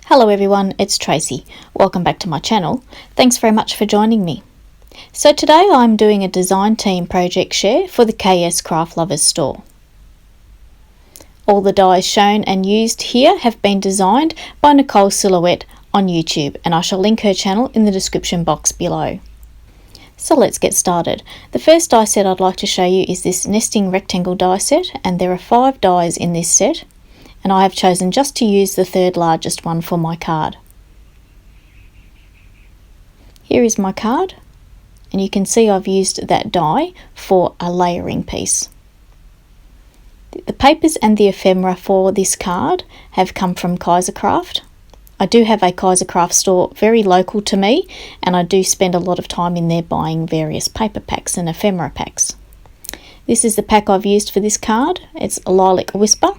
Hello everyone, it's Tracy. Welcome back to my channel. Thanks very much for joining me. So today I'm doing a design team project share for the KS Craft Lovers store. All the dies shown and used here have been designed by Nicole Silhouette on YouTube, and I shall link her channel in the description box below. So let's get started. The first die set I'd like to show you is this nesting rectangle die set, and there are 5 dies in this set. And I have chosen just to use the third largest one for my card. Here is my card, and you can see I've used that die for a layering piece. The papers and the ephemera for this card have come from Kaisercraft. I do have a Kaisercraft store very local to me, and I do spend a lot of time in there buying various paper packs and ephemera packs. This is the pack I've used for this card. It's Lilac Whisper.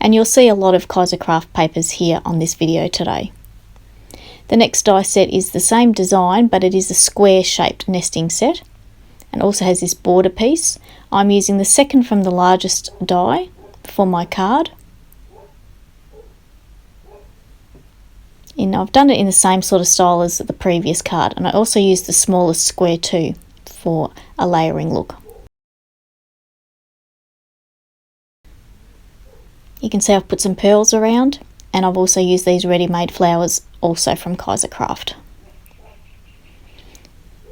And you'll see a lot of Kaisercraft papers here on this video today. The next die set is the same design, but it is a square shaped nesting set and also has this border piece. I'm using the second from the largest die for my card. And I've done it in the same sort of style as the previous card, and I also used the smallest square too for a layering look. You can see I've put some pearls around, and I've also used these ready-made flowers also from Kaisercraft.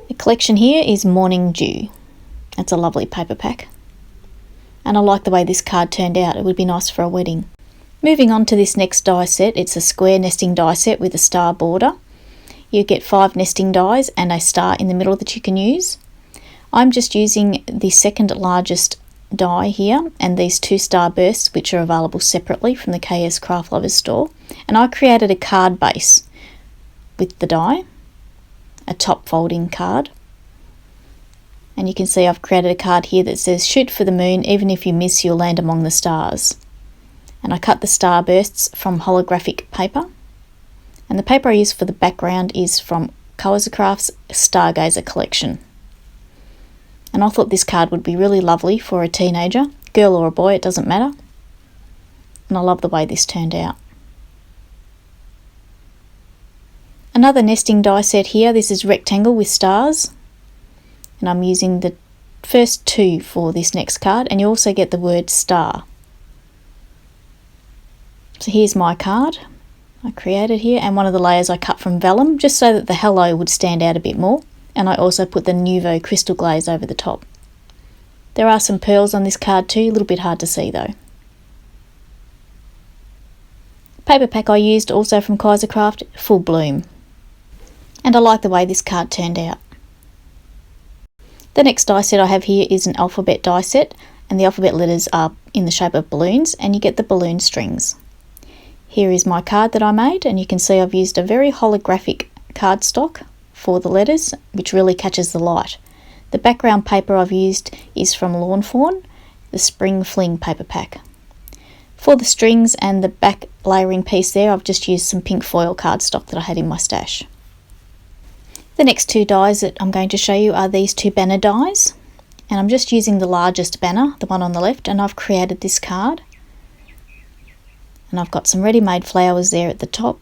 The collection here is Morning Dew. It's a lovely paper pack. And I like the way this card turned out. It would be nice for a wedding. Moving on to this next die set, it's a square nesting die set with a star border. You get 5 nesting dies and a star in the middle that you can use. I'm just using the second largest die here and these 2 star bursts, which are available separately from the KS Craft Lovers store, and I created a card base with the die, a top folding card, and you can see I've created a card here that says shoot for the moon, even if you miss you'll land among the stars. And I cut the star bursts from holographic paper, and the paper I used for the background is from Kaisercraft's Stargazer collection. And I thought this card would be really lovely for a teenager, girl or a boy, it doesn't matter. And I love the way this turned out. Another nesting die set here, this is rectangle with stars. And I'm using the first 2 for this next card, and you also get the word star. So here's my card I created here, and one of the layers I cut from vellum just so that the hello would stand out a bit more. And I also put the Nuvo crystal glaze over the top. There are some pearls on this card too, a little bit hard to see though. Paper pack I used also from Kaisercraft, Full Bloom. And I like the way this card turned out. The next die set I have here is an alphabet die set, and the alphabet letters are in the shape of balloons, and you get the balloon strings. Here is my card that I made, and you can see I've used a very holographic cardstock for the letters, which really catches the light. The background paper I've used is from Lawn Fawn, the Spring Fling paper pack. For the strings and the back layering piece there, I've just used some pink foil cardstock that I had in my stash. The next 2 dies that I'm going to show you are these 2 banner dies, and I'm just using the largest banner, the one on the left, and I've created this card. And I've got some ready-made flowers there at the top.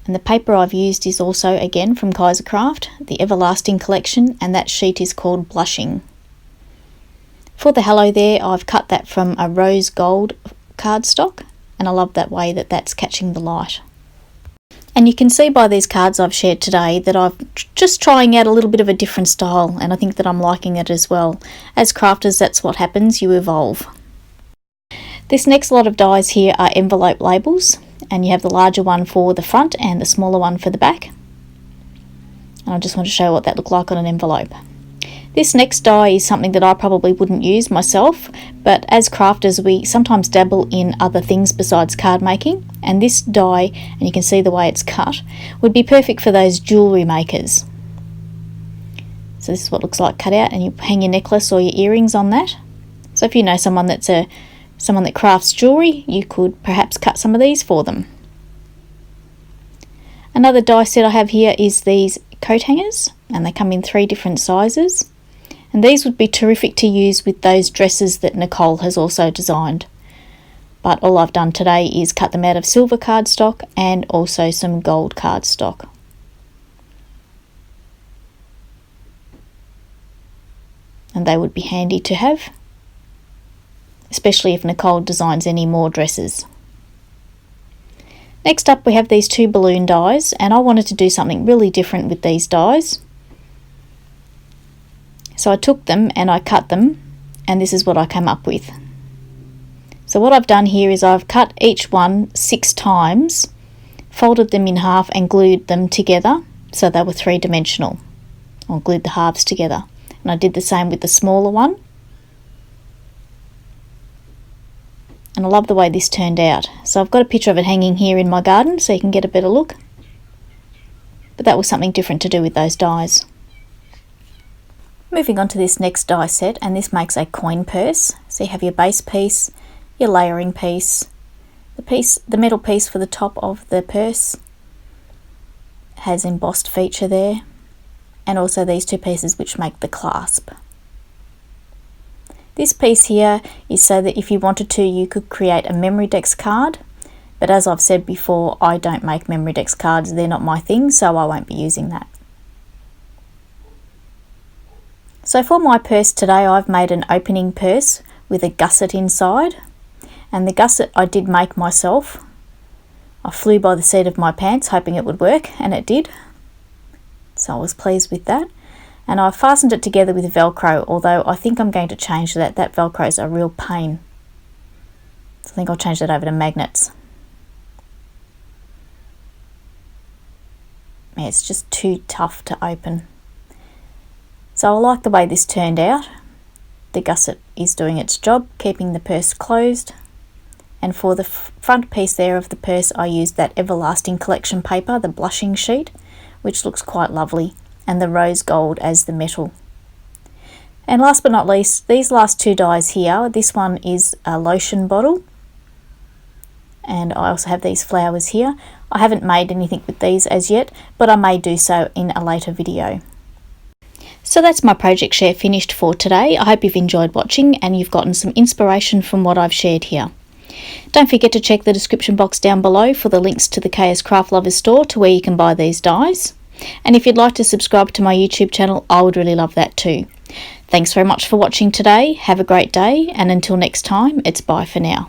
And the paper I've used is also again from Kaisercraft, the Everlasting collection, and that sheet is called Blushing. For the hello there, I've cut that from a rose gold cardstock, and I love that way that that's catching the light. And you can see by these cards I've shared today that I'm just trying out a little bit of a different style, and I think that I'm liking it as well. As crafters, that's what happens, you evolve. This next lot of dies here are envelope labels, and you have the larger one for the front and the smaller one for the back. And I just want to show what that looked like on an envelope. This next die is something that I probably wouldn't use myself, but as crafters we sometimes dabble in other things besides card making, and this die, and you can see the way it's cut, would be perfect for those jewellery makers. So this is what it looks like cut out, and you hang your necklace or your earrings on that. So if you know someone that crafts jewellery, you could perhaps cut some of these for them. Another die set I have here is these coat hangers, and they come in 3 different sizes, and these would be terrific to use with those dresses that Nicole has also designed. but all I've done today is cut them out of silver cardstock and also some gold cardstock. And they would be handy to have, especially if Nicole designs any more dresses. Next up we have these 2 balloon dies, and I wanted to do something really different with these dies. So I took them and I cut them, and this is what I came up with. So what I've done here is I've cut each one 6 times, folded them in half and glued them together so they were 3-dimensional, or glued the halves together. And I did the same with the smaller one. And I love the way this turned out. So I've got a picture of it hanging here in my garden so you can get a better look. But that was something different to do with those dies. Moving on to this next die set, and this makes a coin purse. So you have your base piece, your layering piece, the metal piece for the top of the purse has embossed feature there, and also these 2 pieces which make the clasp. This piece here is so that if you wanted to, you could create a Memorydex card, but as I've said before, I don't make Memorydex cards, they're not my thing, so I won't be using that. So for my purse today, I've made an opening purse with a gusset inside, and the gusset I did make myself. I flew by the seat of my pants hoping it would work, and it did, so I was pleased with that. And I fastened it together with Velcro, although I think I'm going to change that. That Velcro is a real pain. So I think I'll change that over to magnets. Yeah, it's just too tough to open. So I like the way this turned out. The gusset is doing its job, keeping the purse closed. And for the front piece there of the purse, I used that Everlasting Collection paper, the blushing sheet, which looks quite lovely, and the rose gold as the metal. And last but not least, these last 2 dies here. This one is a lotion bottle, and I also have these flowers here. I haven't made anything with these as yet, but I may do so in a later video. So that's my project share finished for today. I hope you've enjoyed watching and you've gotten some inspiration from what I've shared here. Don't forget to check the description box down below for the links to the KS Craft Lovers store to where you can buy these dies. And if you'd like to subscribe to my YouTube channel, I would really love that too. Thanks very much for watching today. Have a great day, and until next time, it's bye for now.